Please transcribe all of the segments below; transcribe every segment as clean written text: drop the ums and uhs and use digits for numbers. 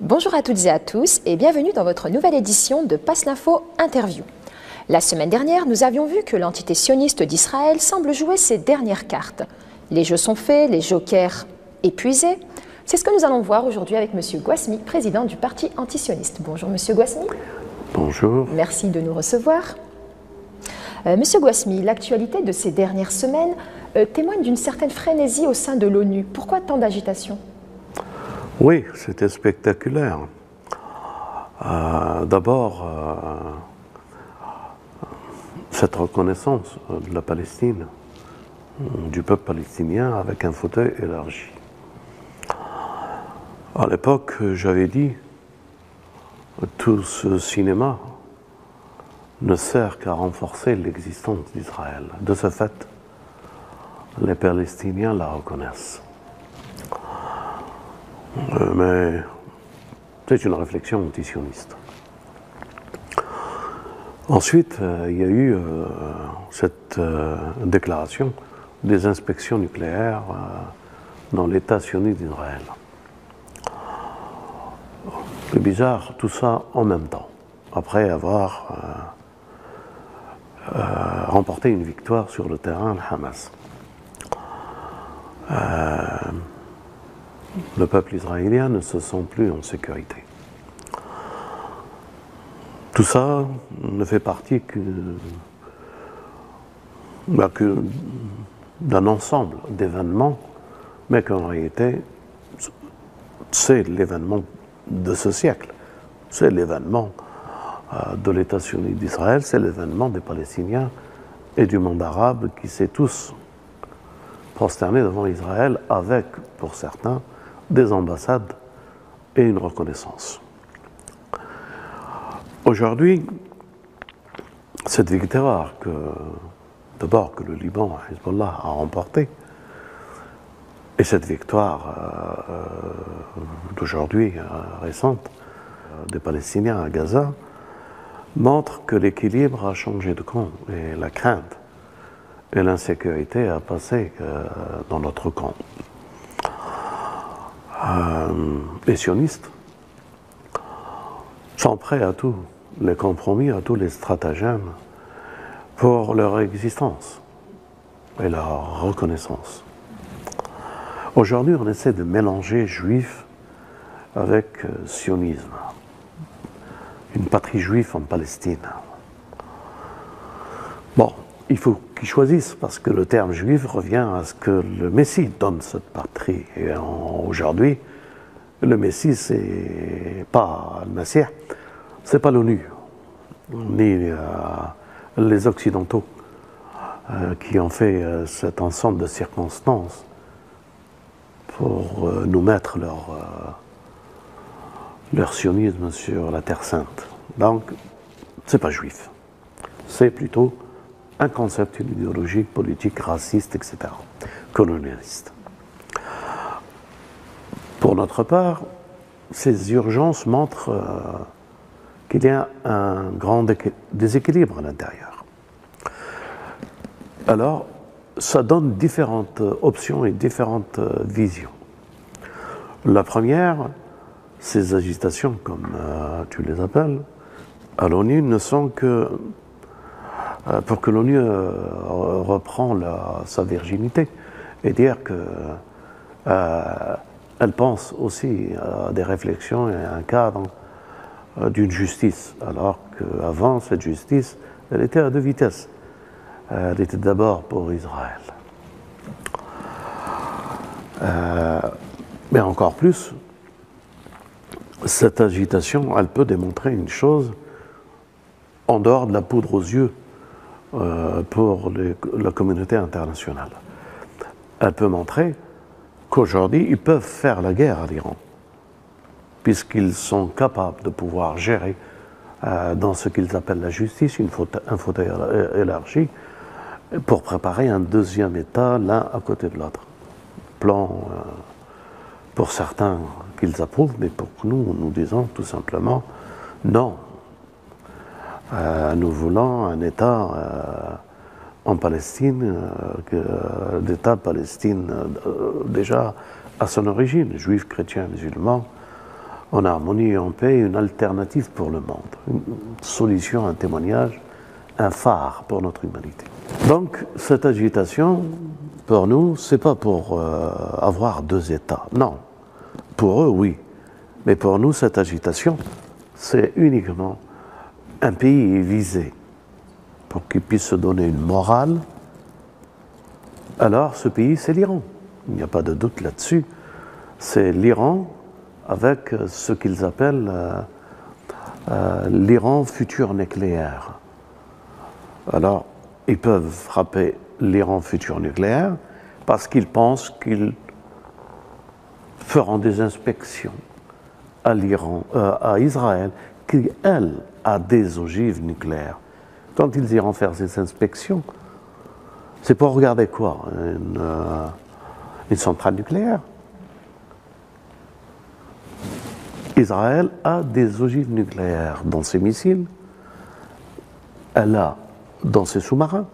Bonjour à toutes et à tous et bienvenue dans votre nouvelle édition de Passe l'Info Interview. La semaine dernière, nous avions vu que l'entité sioniste d'Israël semble jouer ses dernières cartes. Les jeux sont faits, les jokers épuisés. C'est ce que nous allons voir aujourd'hui avec M. Gouasmi, président du parti antisioniste. Bonjour M. Gouasmi. Bonjour. Merci de nous recevoir. Monsieur Gouasmi, l'actualité de ces dernières semaines témoigne d'une certaine frénésie au sein de l'ONU. Pourquoi tant d'agitation ? Oui, c'était spectaculaire. D'abord, cette reconnaissance de la Palestine, du peuple palestinien avec un fauteuil élargi. À l'époque, j'avais dit, tout ce cinéma ne sert qu'à renforcer l'existence d'Israël. De ce fait, les Palestiniens la reconnaissent. Mais c'est une réflexion antisioniste. Ensuite, il y a eu cette déclaration des inspections nucléaires dans l'État sioniste d'Israël. C'est bizarre, tout ça en même temps, après avoir remporté une victoire sur le terrain de Hamas. Le peuple israélien ne se sent plus en sécurité. Tout ça ne fait partie que d'un ensemble d'événements, mais qu'en réalité, c'est l'événement de ce siècle. C'est l'événement de l'État sioniste d'Israël, c'est l'événement des Palestiniens et du monde arabe qui s'est tous prosternés devant Israël avec, pour certains, des ambassades et une reconnaissance. Aujourd'hui, cette victoire d'abord que le Liban, Hezbollah, a remportée, et cette victoire d'aujourd'hui récente des Palestiniens à Gaza, montre que l'équilibre a changé de camp et la crainte et l'insécurité a passé dans notre camp. Les sionistes sont prêts à tous les compromis, à tous les stratagèmes pour leur existence et leur reconnaissance. Aujourd'hui, on essaie de mélanger juifs avec sionisme, une patrie juive en Palestine. Bon, il faut qu'ils choisissent, parce que le terme juif revient à ce que le Messie donne cette patrie. Et aujourd'hui, le Messie, c'est pas le Messie, c'est pas l'ONU, ni les Occidentaux qui ont fait cet ensemble de circonstances pour nous mettre leur sionisme sur la Terre Sainte. Donc, c'est pas juif, c'est plutôt un concept, une idéologie politique, raciste, etc., colonialiste. Pour notre part, ces urgences montrent qu'il y a un grand déséquilibre à l'intérieur. Alors, ça donne différentes options et différentes visions. La première, ces agitations, comme tu les appelles, à l'ONU ne sont que pour que l'ONU reprend sa virginité et dire qu'elle pense aussi à des réflexions et à un cadre d'une justice, alors qu'avant, cette justice, elle était à deux vitesses. Elle était d'abord pour Israël. Mais encore plus, cette agitation, elle peut démontrer une chose en dehors de la poudre aux yeux pour la communauté internationale. Elle peut montrer qu'aujourd'hui, ils peuvent faire la guerre à l'Iran, puisqu'ils sont capables de pouvoir gérer dans ce qu'ils appellent la justice, un fauteuil élargi, pour préparer un deuxième État l'un à côté de l'autre. Plan pour certains qu'ils approuvent, mais pour nous, nous disons tout simplement non. Nous voulons un État en Palestine, l'État Palestine déjà à son origine, juif, chrétien, musulman, en harmonie et en paix, une alternative pour le monde, une solution, un témoignage, un phare pour notre humanité. Donc cette agitation, pour nous, c'est pas pour avoir deux États, non. Pour eux, oui. Mais pour nous, cette agitation, c'est uniquement un pays est visé pour qu'il puisse se donner une morale. Alors ce pays, c'est l'Iran. Il n'y a pas de doute là-dessus. C'est l'Iran avec ce qu'ils appellent l'Iran futur nucléaire. Alors, ils peuvent frapper l'Iran futur nucléaire parce qu'ils pensent qu'ils feront des inspections à l'Iran, à Israël, qui, elle, a des ogives nucléaires. Quand ils iront faire ces inspections, c'est pour regarder quoi? Une centrale nucléaire. Israël a des ogives nucléaires dans ses missiles, elle a dans ses sous-marins,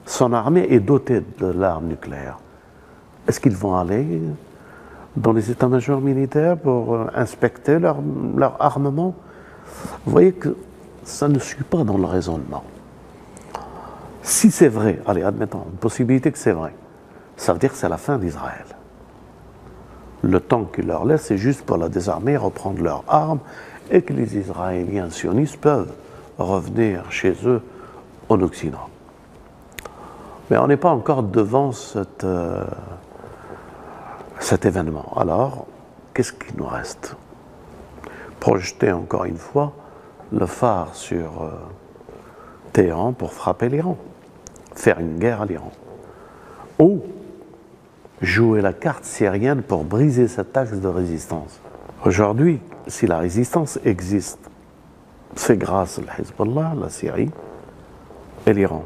son armée est dotée de l'arme nucléaire. Est-ce qu'ils vont aller dans les états-majors militaires pour inspecter leur armement? Vous voyez que ça ne suit pas dans le raisonnement. Si c'est vrai, allez, admettons, une possibilité que c'est vrai, ça veut dire que c'est la fin d'Israël. Le temps qu'il leur laisse, c'est juste pour la désarmer, reprendre leurs armes, et que les Israéliens sionistes peuvent revenir chez eux en Occident. Mais on n'est pas encore devant cet événement. Alors, qu'est-ce qui nous reste? Projeter encore une fois le phare sur Téhéran pour frapper l'Iran, faire une guerre à l'Iran. Ou jouer la carte syrienne pour briser cet axe de résistance. Aujourd'hui, si la résistance existe, c'est grâce à Hezbollah, la Syrie et l'Iran.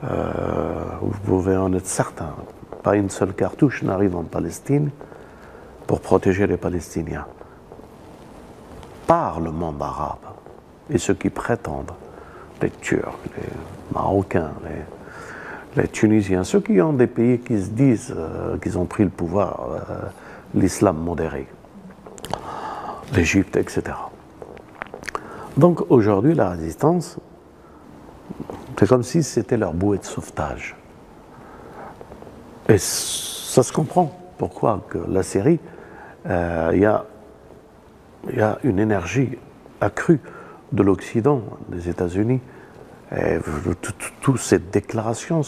Vous pouvez en être certain, pas une seule cartouche n'arrive en Palestine pour protéger les Palestiniens. Par le monde arabe et ceux qui prétendent, les Turcs, les Marocains, les Tunisiens, ceux qui ont des pays qui se disent qu'ils ont pris le pouvoir, l'islam modéré, l'Égypte, etc. Donc aujourd'hui, la résistance, c'est comme si c'était leur bouée de sauvetage. Et ça se comprend. Pourquoi que la Syrie, il y a une énergie accrue de l'Occident, des États-Unis, toute cette déclaration,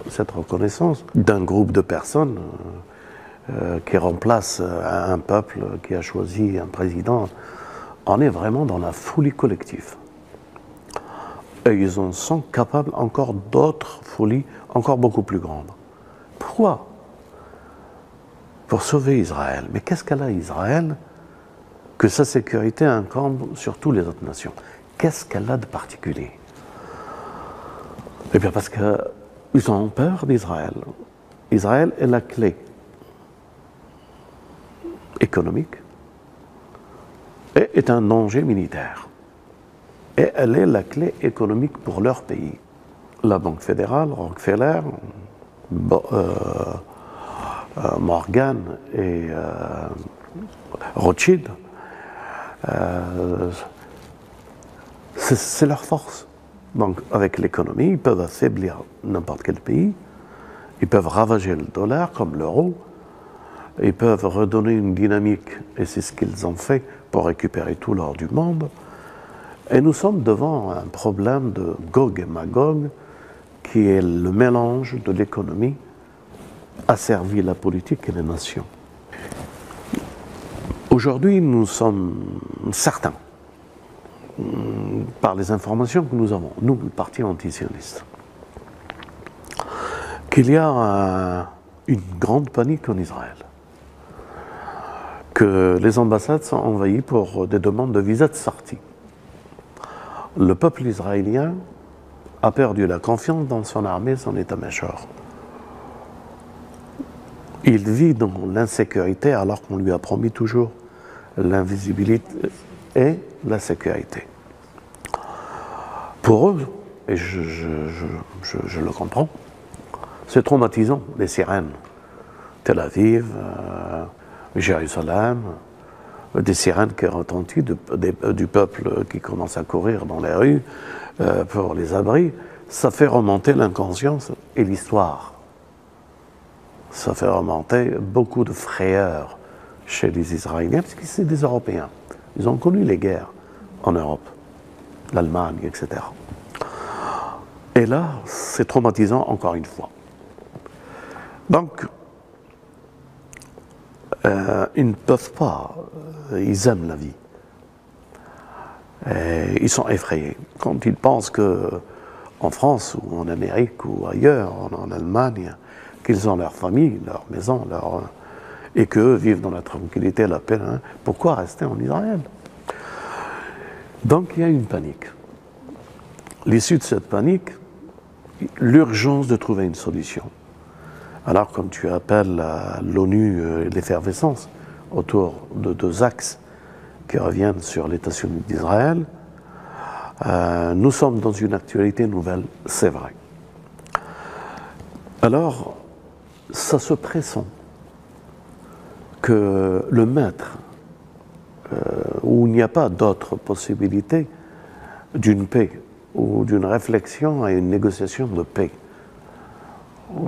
cette reconnaissance d'un groupe de personnes qui remplace un peuple qui a choisi un président, on est vraiment dans la folie collective. Et ils en sont capables encore d'autres folies encore beaucoup plus grandes. Pourquoi? Pour sauver Israël. Mais qu'est-ce qu'elle a Israël que sa sécurité incombe sur toutes les autres nations? Qu'est-ce qu'elle a de particulier? Eh bien parce qu'ils ont peur d'Israël. Israël est la clé économique et est un danger militaire. Et elle est la clé économique pour leur pays. La Banque fédérale, Rockefeller, Morgan et Rothschild, c'est leur force. Donc avec l'économie, ils peuvent affaiblir n'importe quel pays, ils peuvent ravager le dollar comme l'euro, ils peuvent redonner une dynamique, et c'est ce qu'ils ont fait pour récupérer tout l'or du monde. Et nous sommes devant un problème de Gog et Magog, qui est le mélange de l'économie asservie la politique et les nations. Aujourd'hui, nous sommes certains, par les informations que nous avons, nous, le parti antisioniste, qu'il y a une grande panique en Israël, que les ambassades sont envahies pour des demandes de visa de sortie. Le peuple israélien a perdu la confiance dans son armée, son état-major. Il vit dans l'insécurité alors qu'on lui a promis toujours l'invisibilité et la sécurité. Pour eux, et je le comprends, c'est traumatisant, les sirènes. Tel Aviv, Jérusalem, des sirènes qui retentissent, du peuple qui commence à courir dans les rues pour les abris, ça fait remonter l'inconscience et l'histoire. Ça fait remonter beaucoup de frayeur chez les Israéliens, parce que c'est des Européens. Ils ont connu les guerres en Europe, l'Allemagne, etc. Et là, c'est traumatisant encore une fois. Donc, ils ne peuvent pas, ils aiment la vie. Et ils sont effrayés. Quand ils pensent qu'en France ou en Amérique ou ailleurs, en Allemagne, qu'ils ont leur famille, leur maison, et qu'eux vivent dans la tranquillité et la paix, hein, pourquoi rester en Israël? Donc il y a une panique. L'issue de cette panique, l'urgence de trouver une solution. Alors, comme tu appelles l'ONU l'effervescence autour de deux axes qui reviennent sur l'État sioniste d'Israël, nous sommes dans une actualité nouvelle, c'est vrai. Alors, ça se pressent que le maître, où il n'y a pas d'autre possibilité d'une paix ou d'une réflexion à une négociation de paix,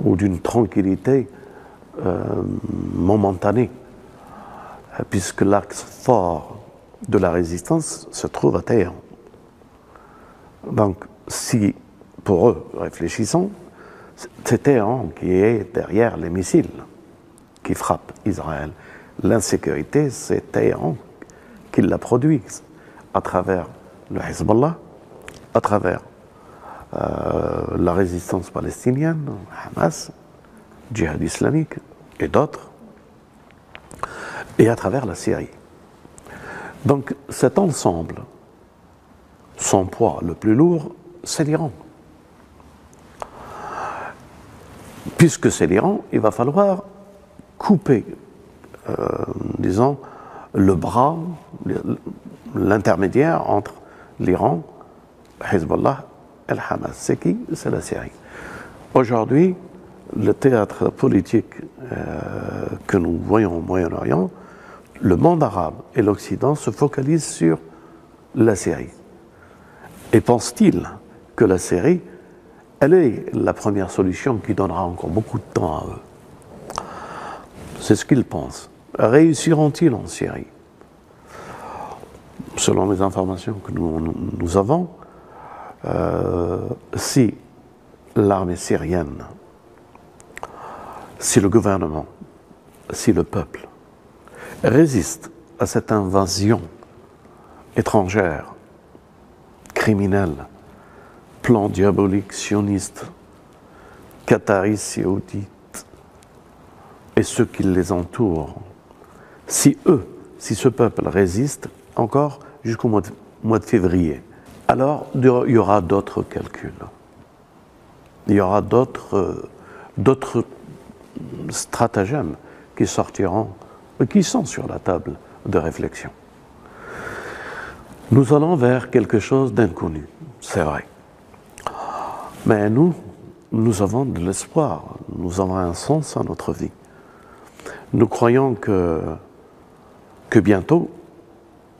ou d'une tranquillité momentanée, puisque l'axe fort de la résistance se trouve à Téhéran. Donc, si, pour eux, réfléchissons, c'est Téhéran qui est derrière les missiles qui frappent Israël. L'insécurité, c'est Téhéran qui la produit à travers le Hezbollah, à travers la résistance palestinienne, Hamas, Djihad islamique et d'autres, et à travers la Syrie. Donc cet ensemble, son poids le plus lourd, c'est l'Iran. Puisque c'est l'Iran, il va falloir couper, disons, le bras, l'intermédiaire entre l'Iran, Hezbollah et le Hamas. C'est qui? C'est la Syrie. Aujourd'hui, le théâtre politique que nous voyons au Moyen-Orient, le monde arabe et l'Occident se focalisent sur la Syrie. Et pense-t-il que la Syrie, elle est la première solution qui donnera encore beaucoup de temps à eux? C'est ce qu'ils pensent. Réussiront-ils en Syrie? Selon les informations que nous avons, si l'armée syrienne, si le gouvernement, si le peuple résiste à cette invasion étrangère, criminelle, plan diabolique, sioniste, qataris, saoudites et ceux qui les entourent, si ce peuple résiste encore jusqu'au mois de février, alors il y aura d'autres calculs. Il y aura d'autres stratagèmes qui sortiront, qui sont sur la table de réflexion. Nous allons vers quelque chose d'inconnu, c'est vrai. Mais nous avons de l'espoir, nous avons un sens à notre vie. Nous croyons que bientôt,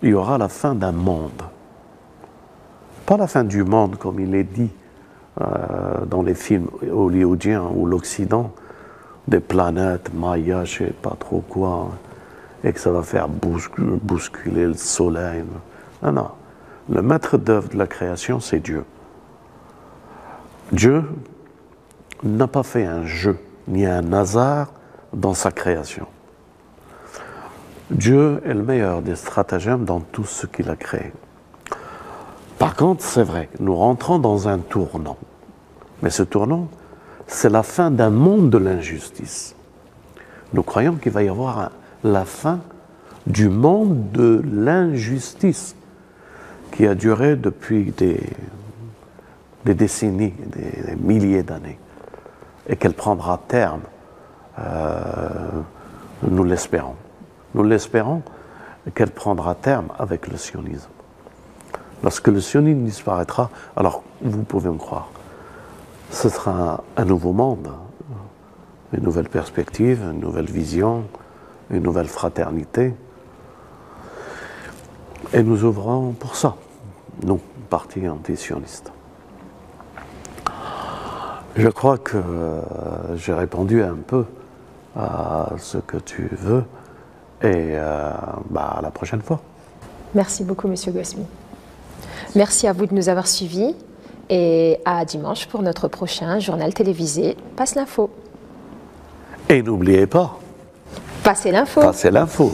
il y aura la fin d'un monde. Pas la fin du monde comme il est dit dans les films hollywoodiens ou l'Occident, des planètes, Maya, je ne sais pas trop quoi, et que ça va faire bousculer le soleil. Non, non. Le maître d'œuvre de la création, c'est Dieu. Dieu n'a pas fait un jeu, ni un hasard dans sa création. Dieu est le meilleur des stratagèmes dans tout ce qu'il a créé. Par contre, c'est vrai, nous rentrons dans un tournant. Mais ce tournant, c'est la fin d'un monde de l'injustice. Nous croyons qu'il va y avoir la fin du monde de l'injustice qui a duré depuis des décennies, des milliers d'années, et qu'elle prendra terme, nous l'espérons. Nous l'espérons qu'elle prendra terme avec le sionisme. Lorsque le sionisme disparaîtra, alors vous pouvez me croire, ce sera un nouveau monde, une nouvelle perspective, une nouvelle vision, une nouvelle fraternité. Et nous œuvrons pour ça, nous, parti anti-sioniste. Je crois que j'ai répondu un peu à ce que tu veux et à la prochaine fois. Merci beaucoup, Monsieur Gosmi. Merci à vous de nous avoir suivis et à dimanche pour notre prochain journal télévisé Passe l'info. Et n'oubliez pas, Passez l'info. passez l'info.